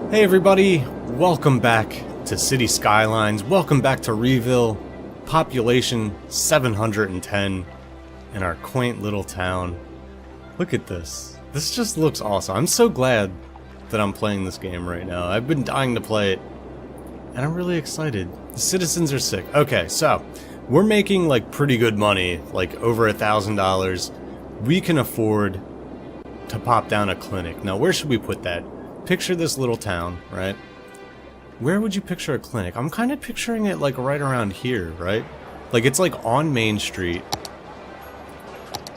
Hey everybody, welcome back to City Skylines, welcome back to Reville, population 710 in our quaint little town. Look at this, this just looks awesome. I'm so glad that I'm playing this game right now. I've been dying to play it, and I'm really excited. The citizens are sick. Okay, so, we're making like pretty good money, like over $1,000. We can afford to pop down a clinic. Now where should we put that? Picture this little town, right? Where would you picture a clinic? I'm kind of picturing it like right around here, right? Like it's like on Main Street.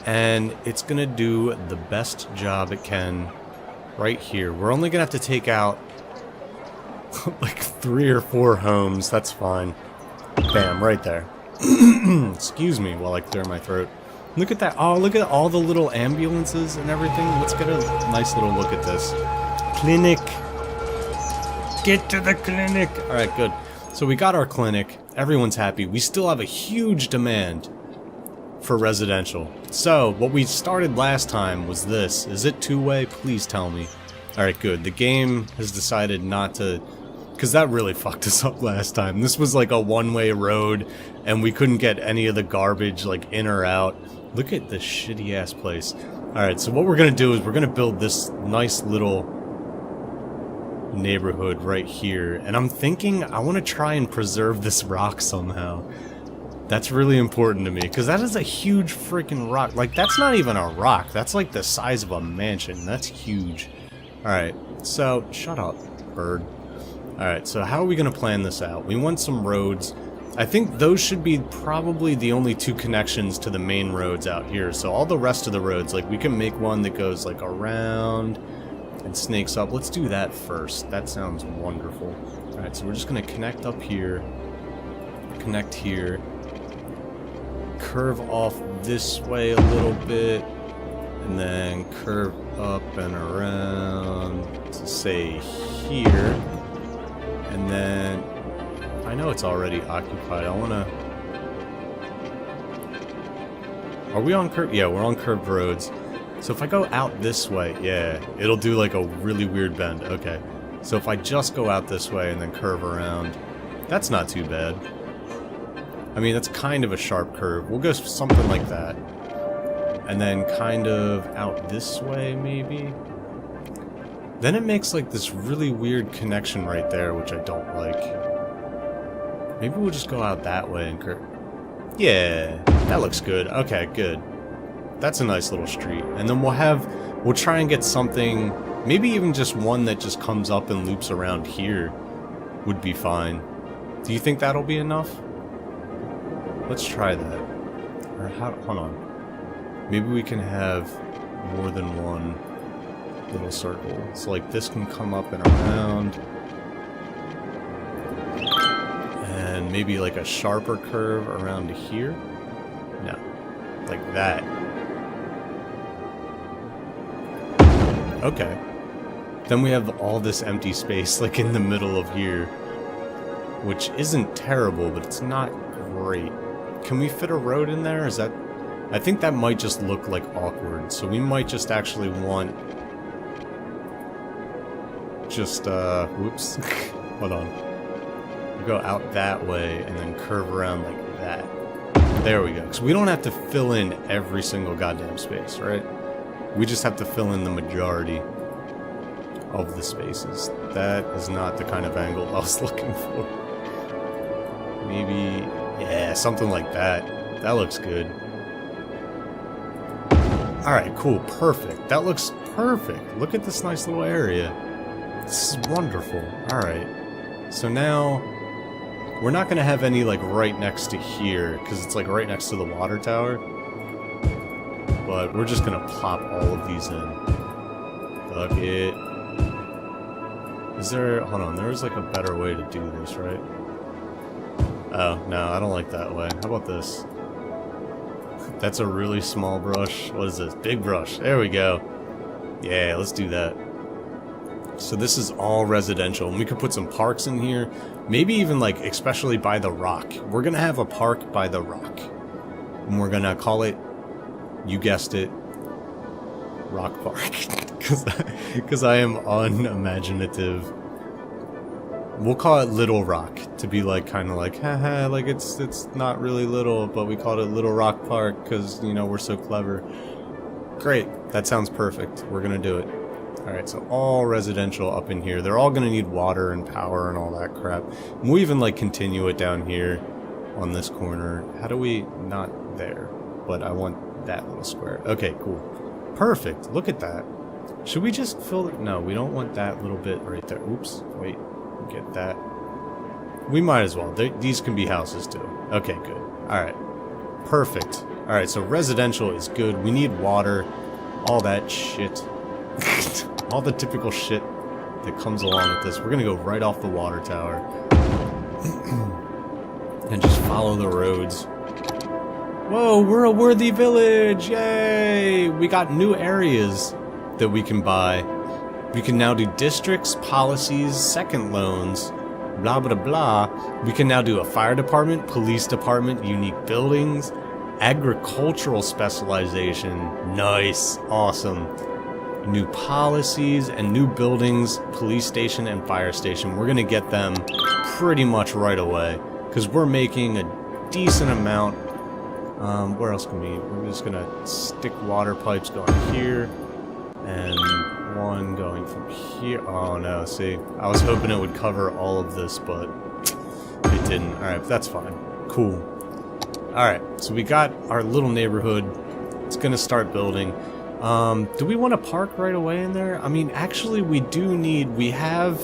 And it's gonna do the best job it can right here. We're only gonna have to take out like 3 or 4 homes. That's fine. Bam, right there. Excuse me while I clear my throat. Look at that. Oh, look at all the little ambulances and everything. Let's get a nice little look at this. Clinic. Get to the clinic. Alright, good. So we got our clinic. Everyone's happy. We still have a huge demand for residential. So, what we started last time was this. Is it two-way? Please tell me. Alright, good. The game has decided not to... Because that really fucked us up last time. This was like a one-way road, and we couldn't get any of the garbage like in or out. Look at this shitty-ass place. Alright, so what we're gonna do is we're gonna build this nice little neighborhood right here, and I'm thinking I want to try and preserve this rock somehow. That's really important to me, because that is a huge freaking rock. Like, that's not even a rock. That's like the size of a mansion. That's huge. Alright, so, shut up, bird. Alright, so how are we going to plan this out? We want some roads. I think those should be probably the only 2 connections to the main roads out here. So all the rest of the roads, like, we can make one that goes, like, around and snakes up. Let's do that first. That sounds wonderful. Alright, so we're just going to connect up here. Connect here. Curve off this way a little bit. And then curve up and around to, say, here. And then... I know it's already occupied. I want to... Are we on curved? Yeah, we're on curved roads. So if I go out this way, yeah, it'll do like a really weird bend. Okay. So if I just go out this way and then curve around, that's not too bad. I mean, that's kind of a sharp curve. We'll go something like that. And then kind of out this way, maybe? Then it makes like this really weird connection right there, which I don't like. Maybe we'll just go out that way and curve. Yeah, that looks good. Okay, good. That's a nice little street. And then we'll try and get something, maybe even just one that just comes up and loops around here would be fine. Do you think that'll be enough? Let's try that. Or hold on. Maybe we can have more than one little circle. So like this can come up and around. And maybe like a sharper curve around to here. No. Like that. Okay. Then we have all this empty space like in the middle of here, which isn't terrible, but it's not great. Can we fit a road in there? Is that... I think that might just look like awkward, so we might just actually want... Just, whoops. Hold on. We'll go out that way and then curve around like that. There we go. Because we don't have to fill in every single goddamn space, right? We just have to fill in the majority of the spaces. That is not the kind of angle I was looking for. Maybe, yeah, something like that. That looks good. Alright, cool, perfect. That looks perfect. Look at this nice little area. This is wonderful. Alright. So now, we're not going to have any, like, right next to here, because it's, like, right next to the water tower. But we're just gonna plop all of these in. Fuck it. Is there... Hold on, there's like a better way to do this, right? Oh, no, I don't like that way. How about this? That's a really small brush. What is this? Big brush. There we go. Yeah, let's do that. So this is all residential, and we could put some parks in here. Maybe even like, especially by the rock. We're gonna have a park by the rock. And we're gonna call it... You guessed it, Rock Park, because I am unimaginative We'll call it Little Rock to be like kind of like haha, like it's not really little, but we called it Little Rock Park because you know we're so clever. Great, that sounds perfect. We're gonna do it. All right, so all residential up in here. They're all gonna need water and power and all that crap. And we'll even like continue it down here on this corner. How do we not there? But I want that little square. Okay, cool, perfect. Look at that. Should we just fill it? No, we don't want that little bit right there. Oops, wait. Get that. We might as well. These can be houses too. Okay, good. Alright. Perfect. Alright, so residential is good. We need water. All that shit. All the typical shit that comes along with this. We're gonna go right off the water tower. And just follow the roads. Whoa, we're a worthy village! Yay! We got new areas that we can buy. We can now do districts, policies, second loans, blah blah blah. We can now do a fire department, police department, unique buildings, agricultural specialization. Nice, awesome. New policies and new buildings, police station and fire station. We're gonna get them pretty much right away because we're making a decent amount. Where else can we? We're just gonna stick water pipes going here and one going from here. Oh no, see, I was hoping it would cover all of this, but it didn't. Alright, that's fine. Cool. Alright, so we got our little neighborhood. It's gonna start building. Do we want a park right away in there? I mean, actually we do need, we have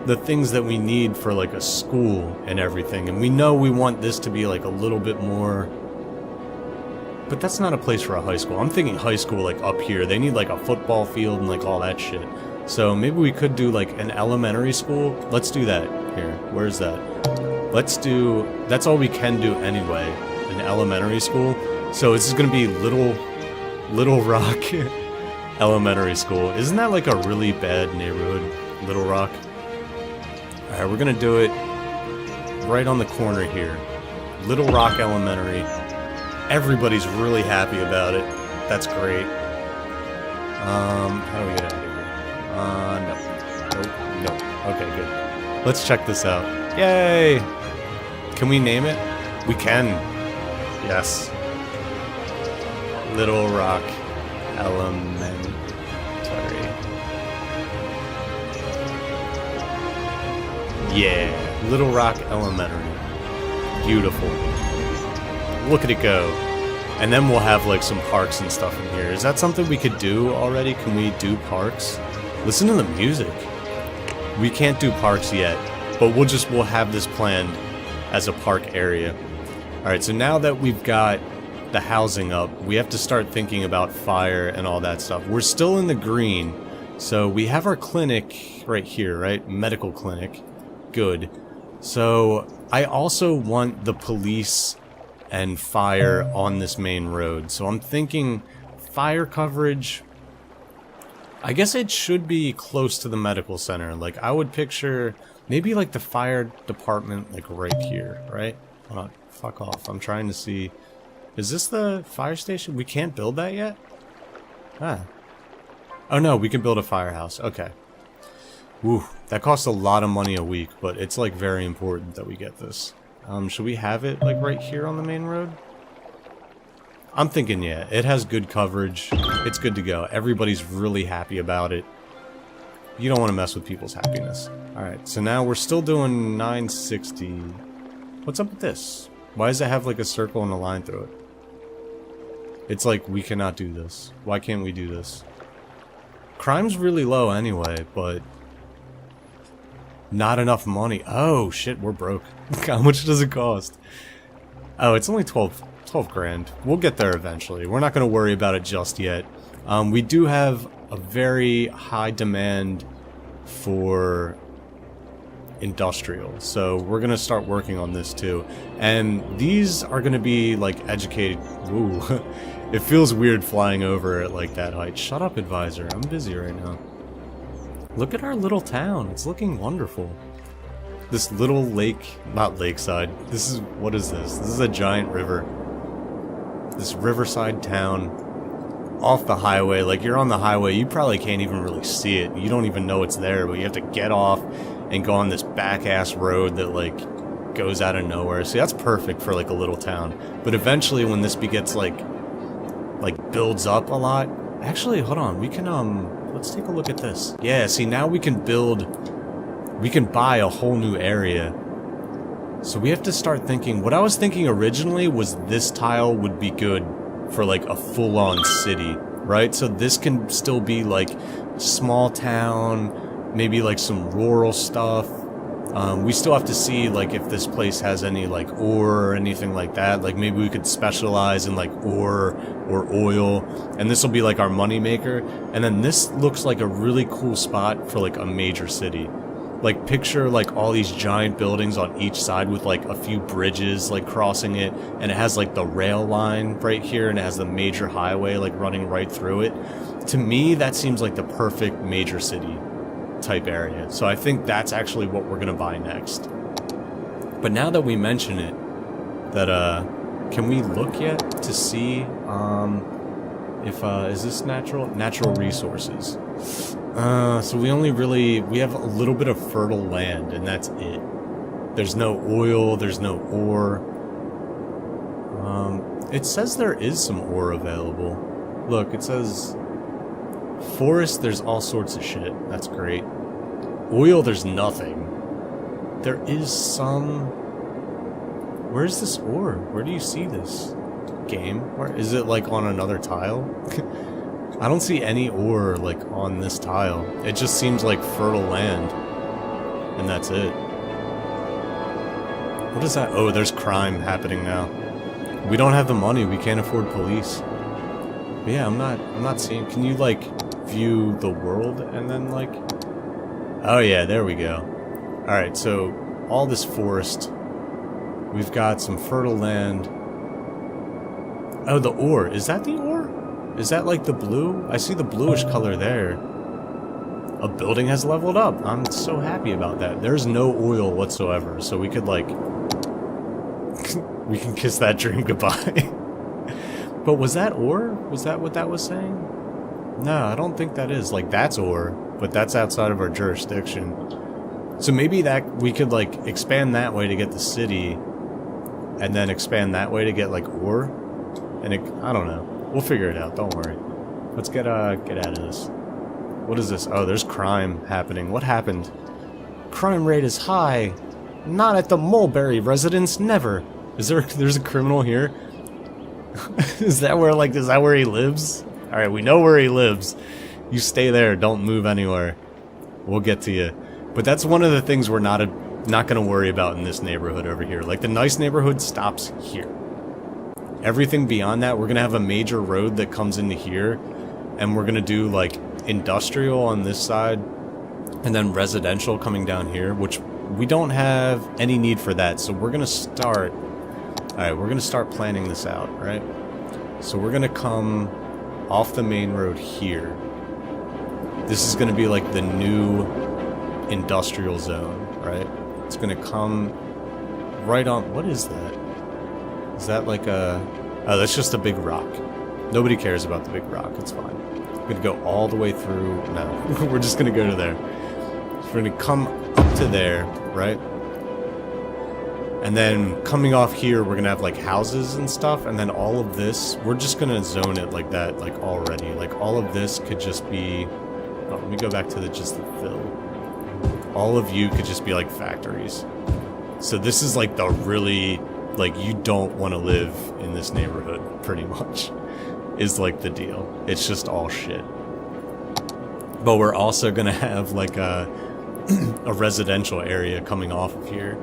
the things that we need for like a school and everything, and we know we want this to be like a little bit more. But that's not a place for a high school. I'm thinking high school like up here. They need like a football field and like all that shit. So maybe we could do like an elementary school. Let's do that. Here, where's that? Let's do, that's all we can do anyway, an elementary school. So this is gonna be Little Rock Elementary School. Isn't that like a really bad neighborhood, Little Rock? Alright, we're gonna do it right on the corner here. Little Rock Elementary. Everybody's really happy about it. That's great. How do we get out of here? No. Nope. Nope. Okay, good. Let's check this out. Yay! Can we name it? We can. Yes. Little Rock Elementary. Yeah. Little Rock Elementary. Beautiful. Look at it go. And then we'll have like some parks and stuff in here. Is that something we could do already? Can we do parks? Listen to the music. We can't do parks yet, but we'll have this planned as a park area. Alright, so now that we've got the housing up, we have to start thinking about fire and all that stuff. We're still in the green, so we have our clinic right here, right? Medical clinic. Good. So I also want the police and fire on this main road. So I'm thinking fire coverage. I guess it should be close to the medical center. Like I would picture maybe like the fire department like right here, right? Hold on, fuck off. I'm trying to see. Is this the fire station? We can't build that yet? Ah. Oh no, we can build a firehouse. Okay. Woo, that costs a lot of money a week, but it's like very important that we get this. Should we have it, like, right here on the main road? I'm thinking, yeah, it has good coverage. It's good to go. Everybody's really happy about it. You don't want to mess with people's happiness. Alright, so now we're still doing 960. What's up with this? Why does it have, like, a circle and a line through it? It's like, we cannot do this. Why can't we do this? Crime's really low anyway, but not enough money. Oh, shit, we're broke. How much does it cost? Oh, it's only 12 grand. We'll get there eventually. We're not going to worry about it just yet. We do have a very high demand for industrial, so we're going to start working on this too. And these are going to be, like, educated... Ooh, it feels weird flying over at, like, that height. Shut up, advisor. I'm busy right now. Look at our little town. It's looking wonderful. This little lake, not lakeside. This is, what is this? This is a giant river. This riverside town off the highway. Like, you're on the highway, you probably can't even really see it. You don't even know it's there, but you have to get off and go on this back-ass road that, like, goes out of nowhere. See, that's perfect for, like, a little town. But eventually, when this gets, like, builds up a lot... Actually, hold on. We can, let's take a look at this. Yeah, see, now we can build... We can buy a whole new area. So we have to start thinking... What I was thinking originally was this tile would be good for, like, a full-on city, right? So this can still be, like, small town, maybe, like, some rural stuff. We still have to see, like, if this place has any, like, ore or anything like that. Like, maybe we could specialize in, like, ore or oil. And this will be, like, our moneymaker. And then this looks like a really cool spot for, like, a major city. Like, picture, like, all these giant buildings on each side with, like, a few bridges, like, crossing it. And it has, like, the rail line right here, and it has the major highway, like, running right through it. To me, that seems like the perfect major city type area. So I think that's actually what we're gonna buy next. But now that we mention it, that, can we look yet to see, if, is this natural resources? So we have a little bit of fertile land, and that's it. There's no oil, there's no ore. It says there is some ore available. Look, it says forest, there's all sorts of shit. That's great. Oil, there's nothing. There is some... Where's this ore? Where do you see this? Game? Where is it, like, on another tile? I don't see any ore, like, on this tile. It just seems like fertile land. And that's it. What is that? Oh, there's crime happening now. We don't have the money. We can't afford police. But yeah, I'm not seeing... Can you, like, view the world and then, like... Oh yeah, there we go. Alright, so all this forest. We've got some fertile land. Oh, the ore. Is that the ore? Is that like the blue? I see the bluish color there. A building has leveled up. I'm so happy about that. There's no oil whatsoever, so we could, like... we can kiss that dream goodbye. But was that ore? Was that what that was saying? No, I don't think that is. Like, that's ore, but that's outside of our jurisdiction. So maybe that we could, like, expand that way to get the city, and then expand that way to get, like, ore. And it, I don't know. We'll figure it out. Don't worry. Let's get out of this. What is this? Oh, there's crime happening. What happened? Crime rate is high. Not at the Mulberry residence. Never. There's a criminal here? Is that where he lives? Alright, we know where he lives. You stay there, don't move anywhere. We'll get to you. But that's one of the things we're not gonna worry about in this neighborhood over here. Like, the nice neighborhood stops here. Everything beyond that, we're gonna have a major road that comes into here, and we're gonna do, like, industrial on this side, and then residential coming down here, which we don't have any need for that, so we're gonna start... Alright, we're gonna start planning this out, right? So we're gonna come off the main road here. This is gonna be like the new industrial zone, right? It's gonna come right on... What is that? Is that like a... Oh, that's just a big rock. Nobody cares about the big rock, it's fine. We're gonna go all the way through... No, we're just gonna go to there. So we're gonna come up to there, right? And then coming off here, we're gonna have like houses and stuff, and then all of this, we're just gonna zone it like that, like already. Like all of this could just be... Oh, let me go back to just the fill. All of you could just be like factories. So this is like the really... Like, you don't want to live in this neighborhood, pretty much, is like the deal. It's just all shit. But we're also gonna have like a residential area coming off of here.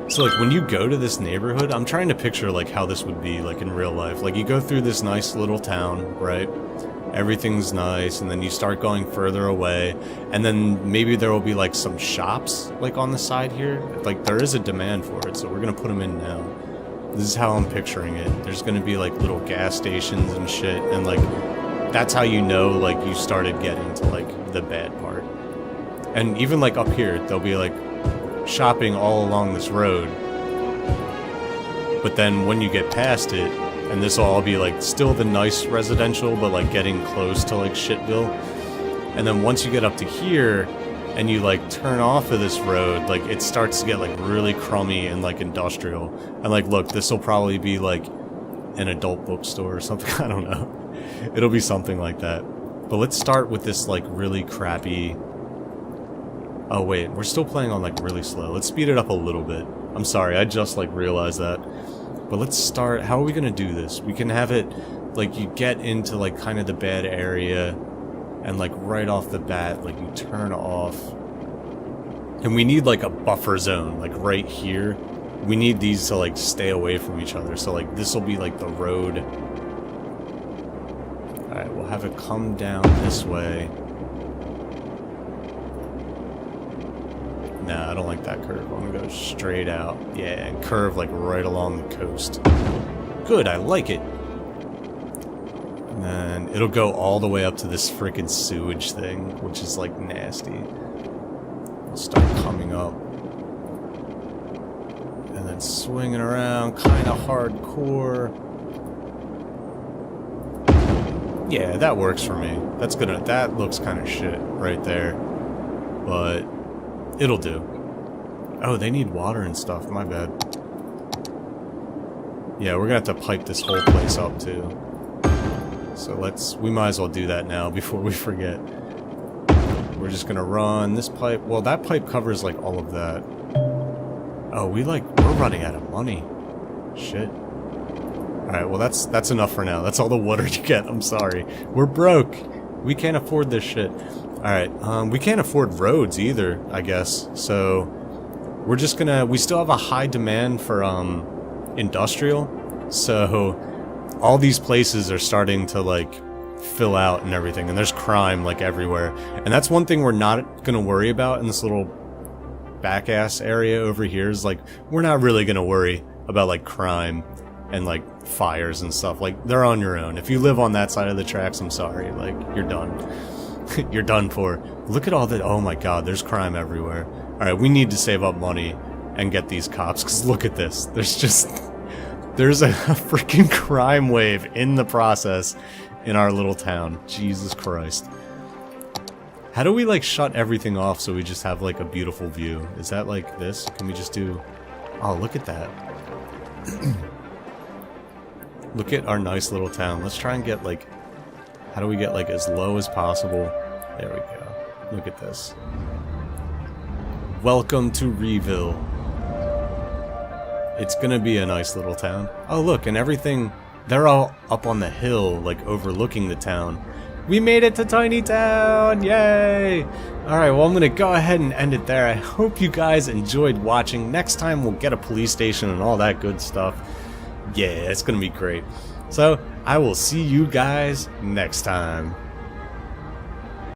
So like when you go to this neighborhood, I'm trying to picture like how this would be like in real life. Like you go through this nice little town, right? Everything's nice, and then you start going further away, and then maybe there will be like some shops like on the side here. Like there is a demand for it, so we're gonna put them in now. This is how I'm picturing it. There's gonna be like little gas stations and shit, and like that's how you know like you started getting to like the bad part. And even like up here, there'll be like shopping all along this road. But then when you get past it, and this will all be like still the nice residential, but like getting close to like Shitville. And then once you get up to here, and you like turn off of this road, like it starts to get like really crummy and like industrial. And like, look, this will probably be like an adult bookstore or something. I don't know. It'll be something like that. But let's start with this like really crappy... Oh wait, we're still playing on like really slow. Let's speed it up a little bit. I'm sorry, I just like realized that. But let's start... How are we gonna do this? We can have it like you get into like kind of the bad area, and like right off the bat, like you turn off. And we need like a buffer zone, like right here. We need these to like stay away from each other. So like this will be like the road. Alright, we'll have it come down this way. Nah, I don't like that curve. I'm gonna go straight out. Yeah, and curve like right along the coast. Good, I like it. And then it'll go all the way up to this freaking sewage thing, which is like nasty. We'll start coming up. And then swinging around, kinda hardcore. Yeah, that works for me. That's gonna... That looks kinda shit right there. But... it'll do. Oh, they need water and stuff. My bad. Yeah, we're gonna have to pipe this whole place up, too. So let's... We might as well do that now before we forget. We're just gonna run this pipe... Well, that pipe covers, like, all of that. Oh, we're running out of money. Shit. Alright, well, that's enough for now. That's all the water you get. I'm sorry. We're broke. We can't afford this shit. Alright, we can't afford roads either, I guess. So, we're just gonna... We still have a high demand for, industrial. So, all these places are starting to, like, fill out and everything. And there's crime, like, everywhere. And that's one thing we're not gonna worry about in this little back-ass area over here. Is, like, we're not really gonna worry about, like, crime and, like, fires and stuff. Like, they're on your own. If you live on that side of the tracks, I'm sorry. Like, you're done. You're done for. Look at all that. Oh my god, there's crime everywhere. Alright, we need to save up money and get these cops, because look at this. There's a freaking crime wave in the process in our little town. Jesus Christ. How do we, like, shut everything off so we just have, like, a beautiful view? Is that like this? Can we just do... Oh, look at that. Look at our nice little town. Let's try and get, like... How do we get, like, as low as possible? There we go. Look at this. Welcome to Reville. It's gonna be a nice little town. Oh, look, and everything... They're all up on the hill, like, overlooking the town. We made it to Tiny Town! Yay! Alright, well, I'm gonna go ahead and end it there. I hope you guys enjoyed watching. Next time, we'll get a police station and all that good stuff. Yeah, it's gonna be great. So, I will see you guys next time.